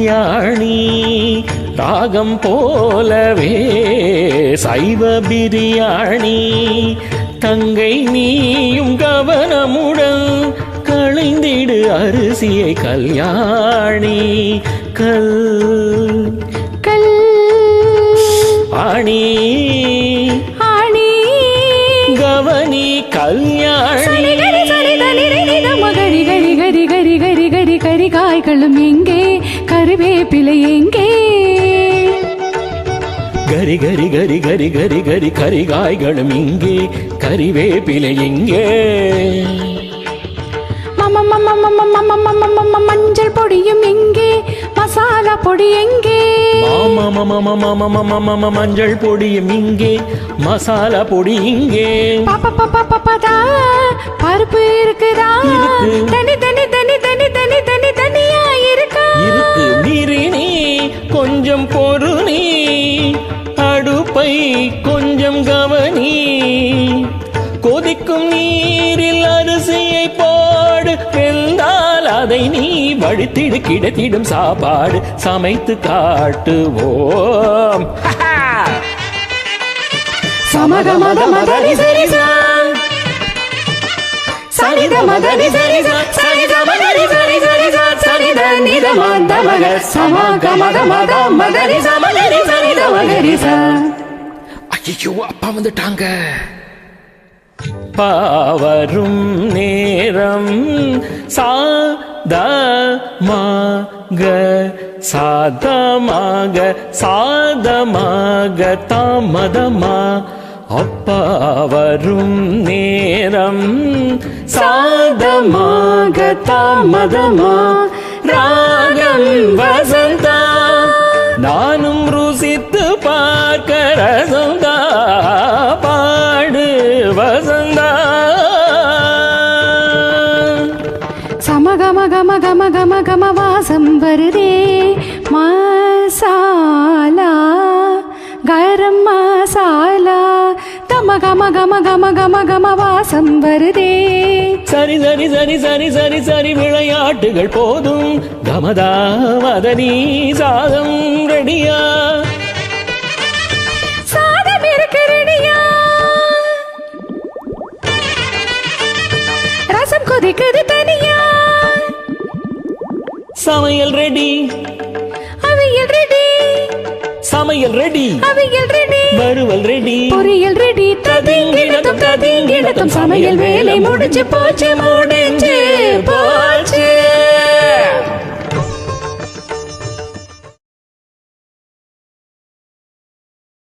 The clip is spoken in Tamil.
கல்யாணி ராகம் போலவே சைவ பிரியாணி தங்கை நீயும் கவனமுடன் களைந்திடு அரிசியை கல்யாணி கல் கல் ஆணி ஆணி கவனி கல்யாணி மகரி கரி கரி கரி கரி கரி கரி காய்களும் எங்கே கருவேப்பிலை எங்கே கரி கரி கரி கரி கரி கரி கரிகாய்களும் இங்கே கறிவேப்பிலை எங்கே மஞ்சள் பொடியும் எங்கே மசாலா பொடி எங்கே மஞ்சள் பொடியும் இங்கே மசாலா பொடி இங்கே பருப்பு இருக்குதா தனி தனி தனி தனி தனி தனி தனியா இருக்கா இருக்கு நீரினி கொஞ்சம் பொருணி அடுப்பை கொஞ்சம் கவனி கொதிக்கும் நீரில் அரிசியை போடு வெந்தால் அதை நீ வடித்திடு கிடைத்திடும் சாப்பாடு சமைத்து காட்டுவோம் சமகமத மதரி சரிசா சரித மதரி சரிசா சரித மதரி சரி சரிசா சரித நித மத மக சமகமத மத மதரி சமதரி சரித மகரிசா. ஐயோ அப்பா வந்துட்டாங்க. பாவரும் நேரம் சாதமாக சாதமாக சாதமாக தாமதமா அப்பாவரும் நேரம் சாதமாக தாமதமா ராகம் வசந்தா நானும் ருசித்து பார்க்க ரசந்தா பாடு வசந்தா சமகம கம கம கம கம வாசம் வருதே மசாலா கரம் மசாலா தம கம கம கம கம கம வாசம் வருதே. சரி சரி சரி சரி சரி சரி விளையாட்டுகள் போதும் கமதா மதனி சாதம் ரெடியா சாதம் இருக்கு ரெடியா ரசம் கொதிக்குது தனியா சமையல் ரெடி அவியல் ரெடி சமையல் ரெடி அவியல் ரெடி வறுவல் ரெடி பொரியல் ரெடி ததிங்கிடத்தும் ததிங்கிடத்தும் சமையல் வேலை முடிஞ்சு போச்சு முடிஞ்சு